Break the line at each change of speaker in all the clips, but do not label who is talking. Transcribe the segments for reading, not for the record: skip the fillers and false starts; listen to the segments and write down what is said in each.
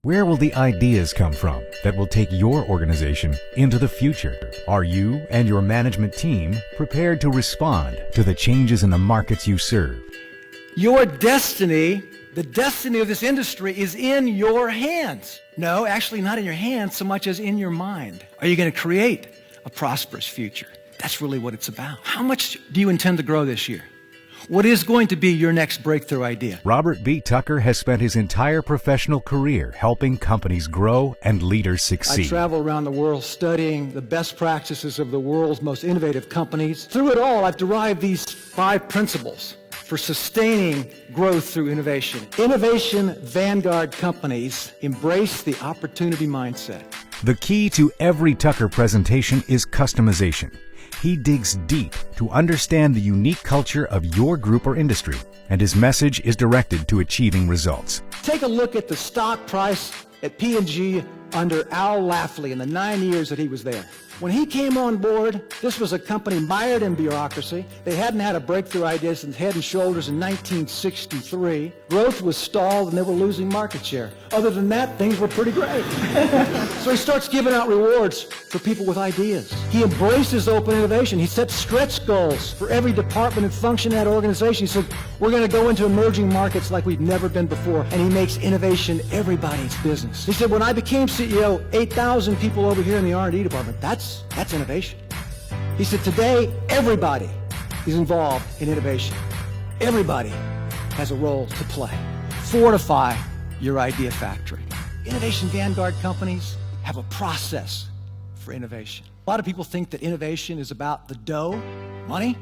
Where will the ideas come from that will take your organization into the future? Are you and your management team prepared to respond to the changes in the markets you serve?
Your destiny, the destiny of this industry, is in your hands. No, actually not in your hands so much as in your mind. Are you going to create a prosperous future? That's really what it's about. How much do you intend to grow this year? What is going to be your next breakthrough idea?
Robert B. Tucker has spent his entire professional career helping companies grow and leaders succeed.
I travel around the world studying the best practices of the world's most innovative companies. Through it all, I've derived these 5 principles for sustaining growth through innovation. Innovation vanguard companies embrace the opportunity mindset.
The key to every Tucker presentation is customization. He digs deep to understand the unique culture of your group or industry, and his message is directed to achieving results.
Take a look at the stock price at P&G under Al Lafley in the 9 years that he was there. When he came on board, this was a company mired in bureaucracy. They hadn't had a breakthrough idea since Head & Shoulders in 1963. Growth was stalled and they were losing market share. Other than that, things were pretty great. So he starts giving out rewards for people with ideas. He embraces open innovation. He sets stretch goals for every department and function in that organization. He said, we're going to go into emerging markets like we've never been before. And he makes innovation everybody's business. He said, when I became CEO, 8,000 people over here in the R&D department. That's innovation. He said, today, everybody is involved in innovation. Everybody has a role to play. Fortify your idea factory. Innovation vanguard companies have a process for innovation. A lot of people think that innovation is about the dough, money,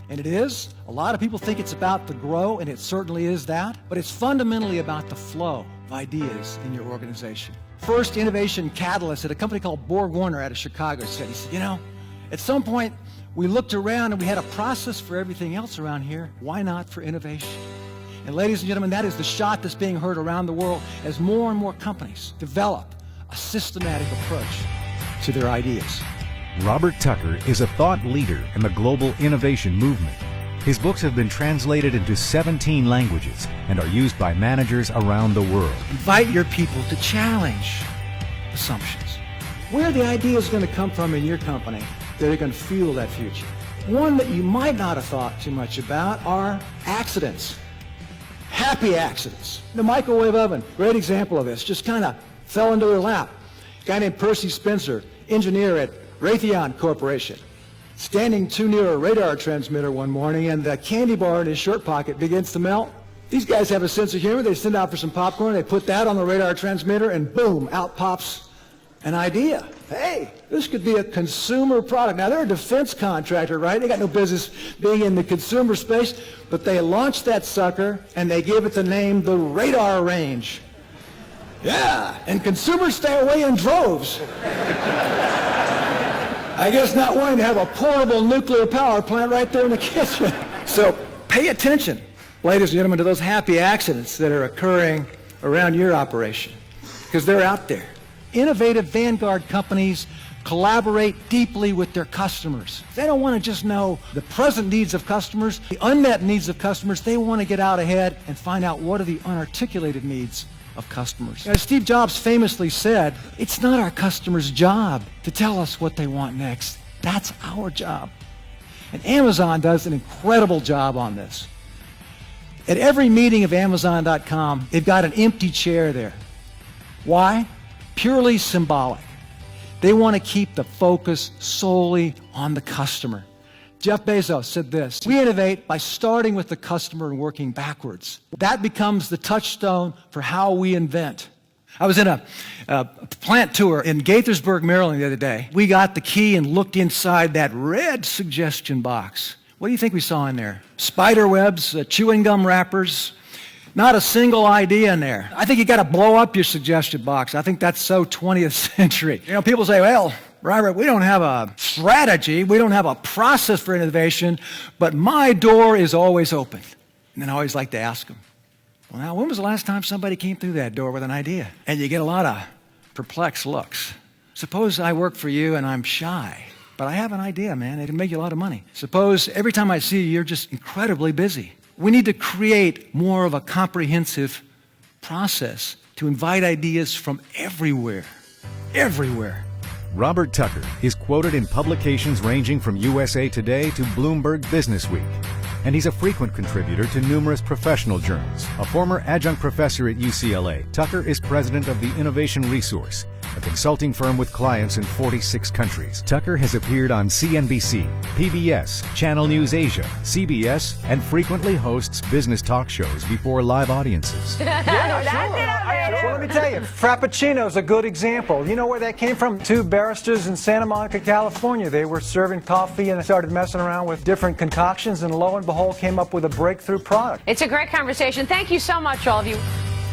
and it is. A lot of people think it's about the grow, and it certainly is that, but it's fundamentally about the flow of ideas in your organization. First innovation catalyst at a company called Borg-Warner out of Chicago said, he said, at some point we looked around and we had a process for everything else around here. Why not for innovation? And ladies and gentlemen, that is the shot that's being heard around the world as more and more companies develop a systematic approach to their ideas.
Robert Tucker is a thought leader in the global innovation movement. His books have been translated into 17 languages and are used by managers around the world.
Invite your people to challenge assumptions. Where the idea is going to come from in your company that are going to fuel that future. One that you might not have thought too much about are accidents. Happy accidents. The microwave oven, great example of this, just kind of fell into her lap. A guy named Percy Spencer, engineer at Raytheon Corporation, standing too near a radar transmitter one morning, and the candy bar in his shirt pocket begins to melt. These guys have a sense of humor. They send out for some popcorn, they put that on the radar transmitter, and boom, out pops an idea. Hey, this could be a consumer product. Now, they're a defense contractor, right? They got no business being in the consumer space, but they launched that sucker, and they gave it the name the Radar Range. Yeah, and consumers stay away in droves. I guess not wanting to have a portable nuclear power plant right there in the kitchen. So pay attention, ladies and gentlemen, to those happy accidents that are occurring around your operation, because they're out there. Innovative vanguard companies collaborate deeply with their customers. They don't want to just know the present needs of customers, the unmet needs of customers. They want to get out ahead and find out what are the unarticulated needs of customers. As Steve Jobs famously said, it's not our customers' job to tell us what they want next. That's our job. And Amazon does an incredible job on this. At every meeting of Amazon.com, they've got an empty chair there. Why? Purely symbolic. They want to keep the focus solely on the customer. Jeff Bezos said this, we innovate by starting with the customer and working backwards. That becomes the touchstone for how we invent. I was in a plant tour in Gaithersburg, Maryland the other day. We got the key and looked inside that red suggestion box. What do you think we saw in there? Spider webs, chewing gum wrappers, not a single idea in there. I think you got to blow up your suggestion box. I think that's so 20th century. People say, well, Robert, we don't have a strategy, we don't have a process for innovation, but my door is always open. And then I always like to ask them, well, now, when was the last time somebody came through that door with an idea? And you get a lot of perplexed looks. Suppose I work for you and I'm shy, but I have an idea, man. It'll make you a lot of money. Suppose every time I see you, you're just incredibly busy. We need to create more of a comprehensive process to invite ideas from everywhere. Everywhere.
Robert Tucker is quoted in publications ranging from USA Today to Bloomberg Businessweek, and he's a frequent contributor to numerous professional journals. A former adjunct professor at UCLA, Tucker is president of the Innovation Resource, a consulting firm with clients in 46 countries. Tucker has appeared on CNBC, PBS, Channel News Asia, CBS, and frequently hosts business talk shows before live audiences.
Well, let me tell you, Frappuccino's a good example. You know where that came from? Two barristers in Santa Monica, California. They were serving coffee and they started messing around with different concoctions, and lo and behold, came up with a breakthrough product.
It's a great conversation. Thank you so much, all of you.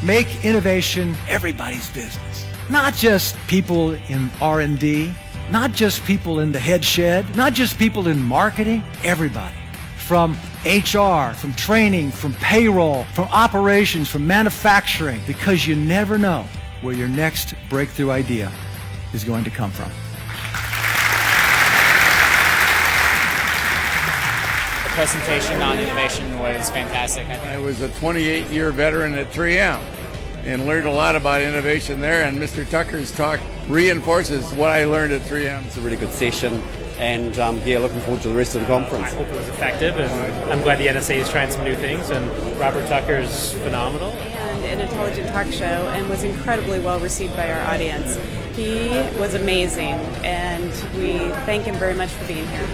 Make innovation everybody's business. Not just people in R&D, not just people in the head shed, not just people in marketing, everybody. From HR, from training, from payroll, from operations, from manufacturing, because you never know where your next breakthrough idea is going to come from.
The presentation on innovation was fantastic.
I was a 28-year veteran at 3M and learned a lot about innovation there, and Mr. Tucker's talk reinforces what I learned at 3M.
It's a really good session, and looking forward to the rest of the conference.
I hope it was effective, and I'm glad the NSA is trying some new things, and Robert Tucker's phenomenal.
And an intelligent talk show, and was incredibly well received by our audience. He was amazing, and we thank him very much for being here.